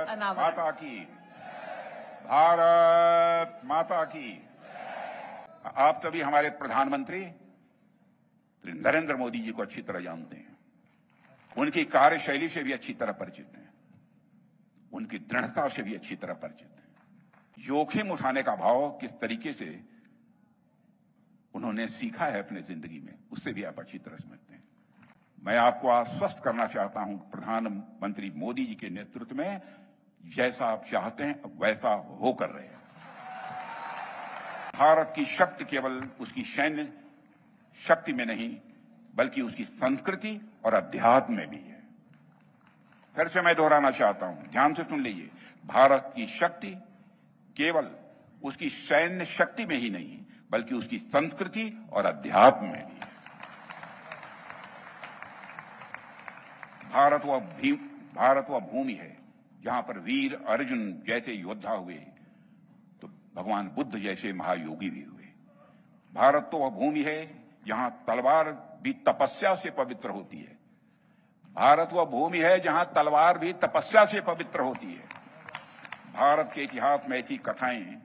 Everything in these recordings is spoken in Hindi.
अनावरण। माता की, भारत माता की। आप सभी हमारे प्रधानमंत्री श्री नरेंद्र मोदी जी को अच्छी तरह जानते हैं, उनकी कार्यशैली से भी अच्छी तरह परिचित हैं, उनकी दृढ़ता से भी अच्छी तरह परिचित हैं। जोखिम उठाने का भाव किस तरीके से उन्होंने सीखा है अपने जिंदगी में, उससे भी आप अच्छी तरह समझते हैं। मैं आपको आश्वस्त करना चाहता हूं कि प्रधानमंत्री मोदी जी के नेतृत्व में जैसा आप चाहते हैं वैसा होकर रहे हैं। भारत की शक्ति केवल उसकी सैन्य शक्ति में नहीं, बल्कि उसकी संस्कृति और अध्यात्म में भी है। फिर से मैं दोहराना चाहता हूं, ध्यान से सुन लीजिए। भारत की शक्ति केवल उसकी सैन्य शक्ति में ही नहीं, बल्कि उसकी संस्कृति और अध्यात्म में भी है। भारत वह भूमि है जहां पर वीर अर्जुन जैसे योद्धा हुए तो भगवान बुद्ध जैसे महायोगी भी हुए। भारत तो वह भूमि है जहां तलवार भी तपस्या से पवित्र होती है। भारत वह भूमि है जहां तलवार भी तपस्या से पवित्र होती है। भारत के इतिहास में ऐसी कथाएं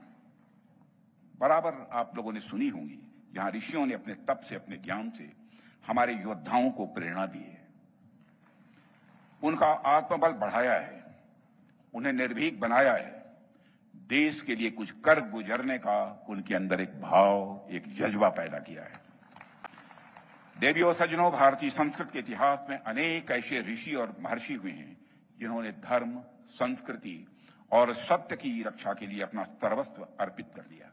बराबर आप लोगों ने सुनी होंगी, जहां ऋषियों ने अपने तप से, अपने ज्ञान से हमारे योद्धाओं को प्रेरणा दी है, उनका आत्मबल बढ़ाया है, उन्हें निर्भीक बनाया है, देश के लिए कुछ कर गुजरने का उनके अंदर एक भाव, एक जज्बा पैदा किया है। देवियों सज्जनों, भारतीय संस्कृत के इतिहास में अनेक ऐसे ऋषि और महर्षि हुए हैं जिन्होंने धर्म, संस्कृति और सत्य की रक्षा के लिए अपना सर्वस्व अर्पित कर दिया,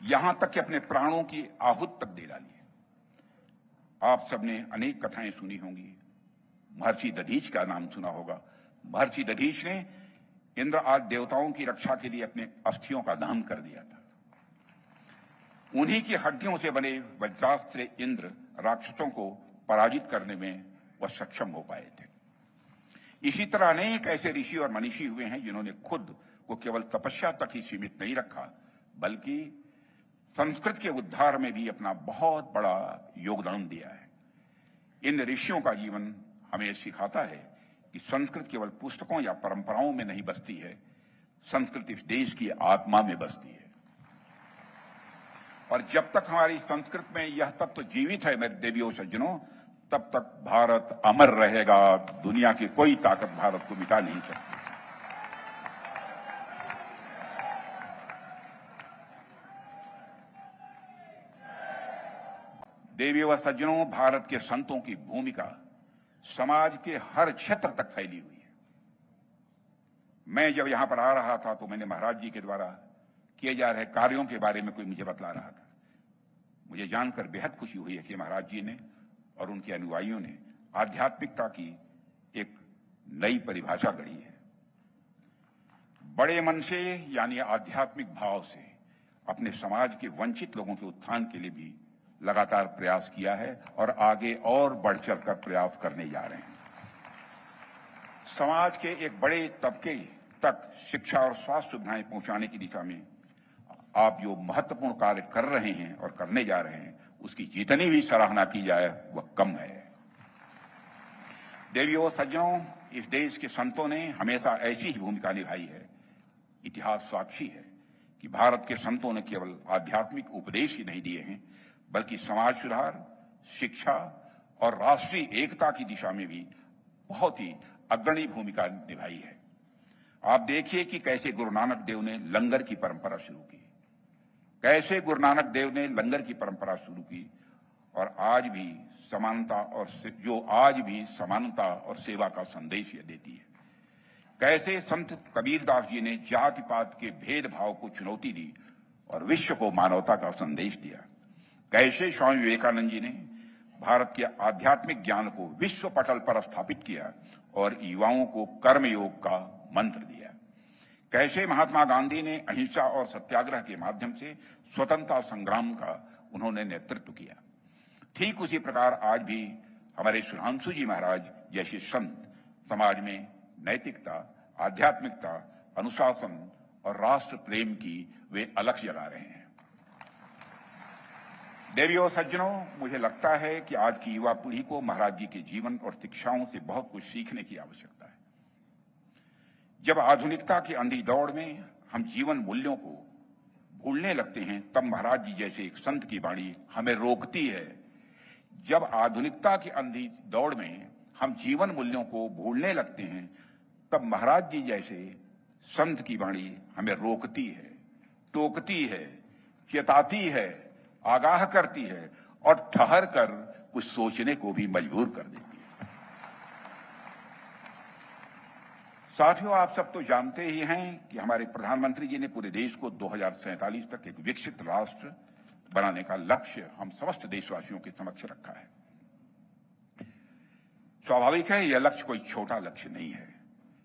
यहां तक कि अपने प्राणों की आहूत तक दे डाली। आप सबने अनेक कथाएं सुनी होंगी। महर्षि दधीच का नाम सुना होगा। महर्षि दधीच ने इंद्र आदि देवताओं की रक्षा के लिए अपने अस्थियों का दहन कर दिया था। उन्हीं की हड्डियों से बने वज्रास्त्र से इंद्र राक्षसों को पराजित करने में वह सक्षम हो पाए थे। इसी तरह अनेक ऐसे ऋषि और मनीषी हुए हैं जिन्होंने खुद को केवल तपस्या तक ही सीमित नहीं रखा, बल्कि संस्कृत के उद्धार में भी अपना बहुत बड़ा योगदान दिया है। इन ऋषियों का जीवन हमें सिखाता है कि संस्कृत केवल पुस्तकों या परंपराओं में नहीं बसती है, संस्कृत इस देश की आत्मा में बसती है। और जब तक हमारी संस्कृत में यह तत्व जीवित है मेरे देवियों सज्जनों, तब तक भारत अमर रहेगा। दुनिया की कोई ताकत भारत को मिटा नहीं सकती। देवियों व सज्जनों, भारत के संतों की भूमिका समाज के हर क्षेत्र तक फैली हुई है। मैं जब यहां पर आ रहा था तो मैंने महाराज जी के द्वारा किए जा रहे कार्यों के बारे में कोई मुझे बतला रहा था। मुझे जानकर बेहद खुशी हुई है कि महाराज जी ने और उनके अनुयायियों ने आध्यात्मिकता की एक नई परिभाषा गढ़ी है। बड़े मन से यानी आध्यात्मिक भाव से अपने समाज के वंचित लोगों के उत्थान के लिए भी लगातार प्रयास किया है और आगे और बढ़ चढ़कर प्रयास करने जा रहे हैं। समाज के एक बड़े तबके तक शिक्षा और स्वास्थ्य सुविधाएं पहुंचाने की दिशा में आप जो महत्वपूर्ण कार्य कर रहे हैं और करने जा रहे हैं, उसकी जितनी भी सराहना की जाए वह कम है। देवियों सज्जनों, इस देश के संतों ने हमेशा ऐसी ही भूमिका निभाई है। इतिहास साक्षी है कि भारत के संतों ने केवल आध्यात्मिक उपदेश ही नहीं दिए हैं, बल्कि समाज सुधार, शिक्षा और राष्ट्रीय एकता की दिशा में भी बहुत ही अग्रणी भूमिका निभाई है। आप देखिए कि कैसे गुरु नानक देव ने लंगर की परंपरा शुरू की, कैसे गुरु नानक देव ने लंगर की परंपरा शुरू की और आज भी समानता और सेवा का संदेश यह देती है। कैसे संत कबीरदास जी ने जाति पात के भेदभाव को चुनौती दी और विश्व को मानवता का संदेश दिया। कैसे स्वामी विवेकानंद जी ने भारत के आध्यात्मिक ज्ञान को विश्व पटल पर स्थापित किया और युवाओं को कर्मयोग का मंत्र दिया। कैसे महात्मा गांधी ने अहिंसा और सत्याग्रह के माध्यम से स्वतंत्रता संग्राम का उन्होंने नेतृत्व किया। ठीक उसी प्रकार आज भी हमारे सुधांशु जी महाराज जैसे संत समाज में नैतिकता, आध्यात्मिकता, अनुशासन और राष्ट्र प्रेम की वे अलख जगा रहे हैं। देवियों सज्जनों, मुझे लगता है कि आज की युवा पीढ़ी को महाराज जी के जीवन और शिक्षाओं से बहुत कुछ सीखने की आवश्यकता है। जब आधुनिकता की अंधी दौड़ में हम जीवन मूल्यों को भूलने लगते हैं, तब महाराज जी जैसे एक संत की वाणी हमें रोकती है। जब आधुनिकता की अंधी दौड़ में हम जीवन मूल्यों को भूलने लगते हैं, तब महाराज जी जैसे संत की वाणी हमें रोकती है, टोकती है, चेताती है, आगाह करती है और ठहर कर कुछ सोचने को भी मजबूर कर देती है। साथियों, आप सब तो जानते ही हैं कि हमारे प्रधानमंत्री जी ने पूरे देश को 2047 तक एक विकसित राष्ट्र बनाने का लक्ष्य हम समस्त देशवासियों के समक्ष रखा है। स्वाभाविक है, यह लक्ष्य कोई छोटा लक्ष्य नहीं है,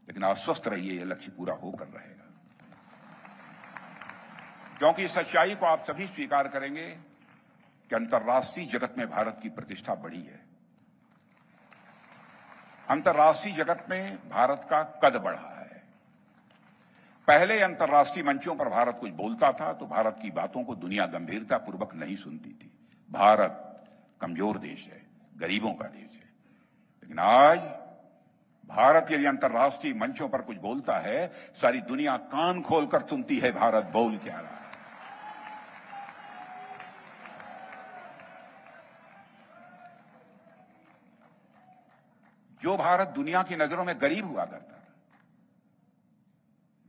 लेकिन आश्वस्त रहिए, यह लक्ष्य पूरा होकर रहेगा। क्योंकि इस सच्चाई को आप सभी स्वीकार करेंगे कि अंतर्राष्ट्रीय जगत में भारत की प्रतिष्ठा बढ़ी है। अंतर्राष्ट्रीय जगत में भारत का कद बढ़ा है। पहले अंतर्राष्ट्रीय मंचों पर भारत कुछ बोलता था तो भारत की बातों को दुनिया गंभीरता पूर्वक नहीं सुनती थी। भारत कमजोर देश है, गरीबों का देश है। लेकिन आज भारत यदि अंतर्राष्ट्रीय मंचों पर कुछ बोलता है, सारी दुनिया कान खोलकर सुनती है भारत बोल क्या रहा है। जो भारत दुनिया की नजरों में गरीब हुआ करता था,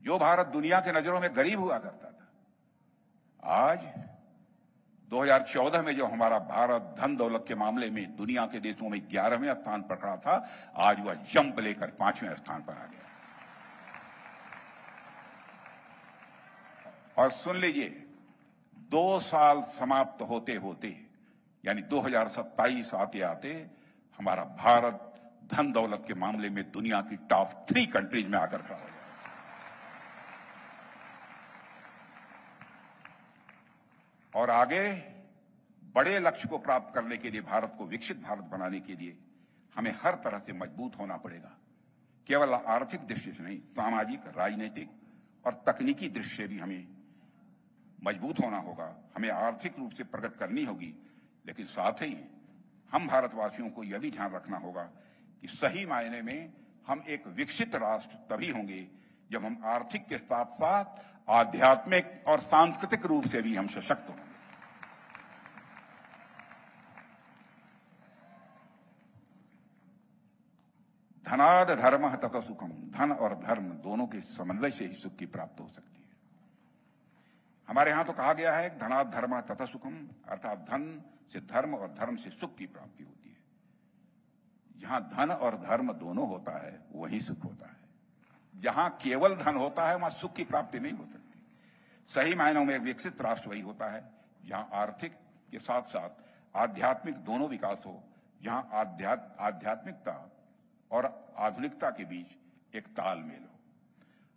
जो भारत दुनिया की नजरों में गरीब हुआ करता था, आज 2014 में जो हमारा भारत धन दौलत के मामले में दुनिया के देशों में 11वें स्थान पर खड़ा था, आज वह जंप लेकर 5वें स्थान पर आ गया। और सुन लीजिए, 2 साल समाप्त होते होते यानी 2027 आते आते हमारा भारत धन दौलत के मामले में दुनिया की टॉप 3 कंट्रीज में आकर खड़ा हो गया। और आगे बड़े लक्ष्य को प्राप्त करने के लिए, भारत को विकसित भारत बनाने के लिए हमें हर तरह से मजबूत होना पड़ेगा। केवल आर्थिक दृष्टि से नहीं, सामाजिक, राजनीतिक और तकनीकी दृष्टि से भी हमें मजबूत होना होगा। हमें आर्थिक रूप से प्रगति करनी होगी, लेकिन साथ ही हम भारतवासियों को यह भी ध्यान रखना होगा कि सही मायने में हम एक विकसित राष्ट्र तभी होंगे जब हम आर्थिक के साथ साथ आध्यात्मिक और सांस्कृतिक रूप से भी हम सशक्त होंगे। धनाद धर्म तथा सुखम, धन और धर्म दोनों के समन्वय से ही सुख की प्राप्ति हो सकती है। हमारे यहां तो कहा गया है धनाद धर्म तथा सुखम, अर्थात धन से धर्म और धर्म से सुख की प्राप्ति होती है। जहां धन और धर्म दोनों होता है वहीं सुख होता है। जहां केवल धन होता है वहां सुख की प्राप्ति नहीं हो सकती। सही मायनों में विकसित राष्ट्र वही होता है जहां आर्थिक के साथ साथ आध्यात्मिक दोनों विकास हो, जहां आध्यात्मिकता और आधुनिकता के बीच एक तालमेल हो।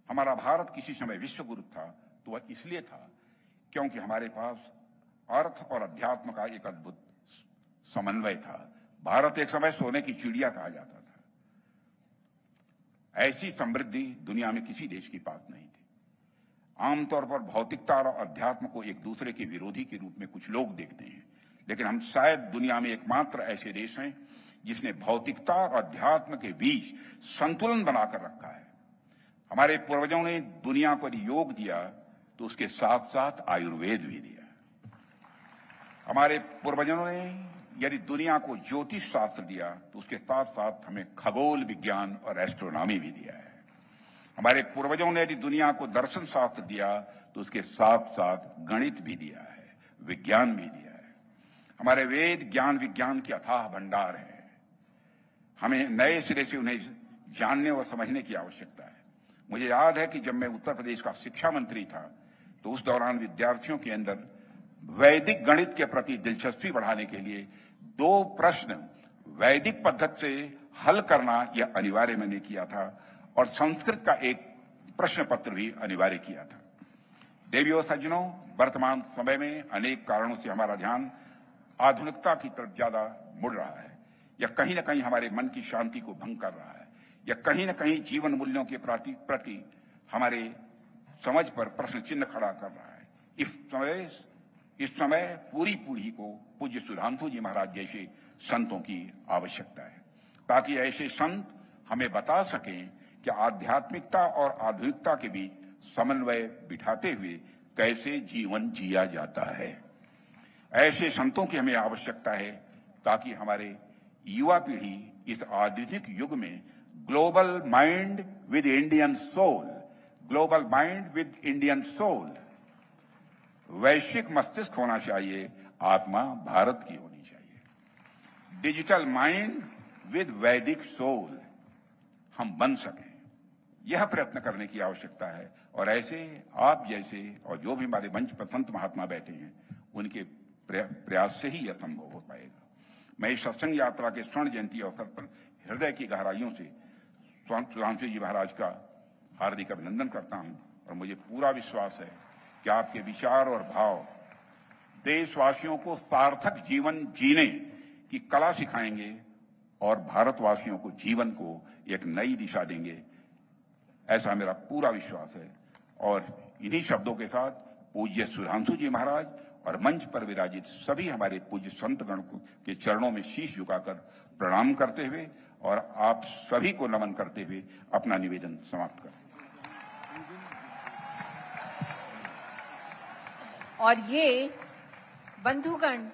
हमारा भारत किसी समय विश्व गुरु था तो वह इसलिए था क्योंकि हमारे पास अर्थ और अध्यात्म का एक अद्भुत समन्वय था। भारत एक समय सोने की चिड़िया कहा जाता था। ऐसी समृद्धि दुनिया में किसी देश के पास नहीं थी। आमतौर पर भौतिकता और अध्यात्म को एक दूसरे के विरोधी के रूप में कुछ लोग देखते हैं, लेकिन हम शायद दुनिया में एकमात्र ऐसे देश हैं जिसने भौतिकता और अध्यात्म के बीच संतुलन बनाकर रखा है। हमारे पूर्वजों ने दुनिया को यदि योग दिया तो उसके साथ साथ आयुर्वेद भी दिया। हमारे पूर्वजों ने यदि दुनिया को ज्योतिष शास्त्र दिया तो उसके साथ साथ हमें खगोल विज्ञान और एस्ट्रोनॉमी भी दिया है। हमारे पूर्वजों ने यदि दुनिया को दर्शन शास्त्र दिया तो उसके साथ साथ गणित भी दिया है, विज्ञान भी दिया है। हमारे वेद ज्ञान विज्ञान के अथाह भंडार है। हमें नए सिरे से उन्हें जानने और समझने की आवश्यकता है। मुझे याद है कि जब मैं उत्तर प्रदेश का शिक्षा मंत्री था तो उस दौरान विद्यार्थियों के अंदर वैदिक गणित के प्रति दिलचस्पी बढ़ाने के लिए 2 प्रश्न वैदिक पद्धति से हल करना यह अनिवार्य मैंने किया था और संस्कृत का एक प्रश्न पत्र भी अनिवार्य किया था। देवियों सज्जनों, वर्तमान समय में अनेक कारणों से हमारा ध्यान आधुनिकता की तरफ ज्यादा मुड़ रहा है। यह कहीं न कहीं हमारे मन की शांति को भंग कर रहा है। यह कहीं न कहीं जीवन मूल्यों के प्रति हमारे समझ पर प्रश्न चिन्ह खड़ा कर रहा है। इस समय पूरी पीढ़ी को पूज्य सुधांशु जी महाराज जैसे संतों की आवश्यकता है, ताकि ऐसे संत हमें बता सकें कि आध्यात्मिकता और आधुनिकता के बीच समन्वय बिठाते हुए कैसे जीवन जिया जाता है। ऐसे संतों की हमें आवश्यकता है ताकि हमारे युवा पीढ़ी इस आधुनिक युग में global mind with Indian soul, global mind with Indian soul, वैश्विक मस्तिष्क होना चाहिए, आत्मा भारत की होनी चाहिए। Digital mind with Vedic soul हम बन सकें, यह प्रयत्न करने की आवश्यकता है। और ऐसे आप जैसे और जो भी हमारे मंच पर संत महात्मा बैठे हैं, उनके प्रयास से ही यह संभव हो पाएगा। मैं इस सत्संग यात्रा के स्वर्ण जयंती अवसर पर हृदय की गहराइयों से सुधांशु जी महाराज का हार्दिक अभिनंदन करता हूं और मुझे पूरा विश्वास है कि आपके विचार और भाव देशवासियों को सार्थक जीवन जीने की कला सिखाएंगे और भारतवासियों को जीवन को एक नई दिशा देंगे, ऐसा मेरा पूरा विश्वास है। और इन्हीं शब्दों के साथ पूज्य सुधांशु जी महाराज और मंच पर विराजित सभी हमारे पूज्य संतगण के चरणों में शीश झुकाकर प्रणाम करते हुए और आप सभी को नमन करते हुए अपना निवेदन समाप्त करते हैं। और ये बंधुगण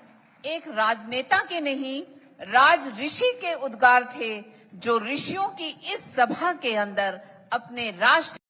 एक राजनेता के नहीं, राज ऋषि के उद्गार थे, जो ऋषियों की इस सभा के अंदर अपने राष्ट्र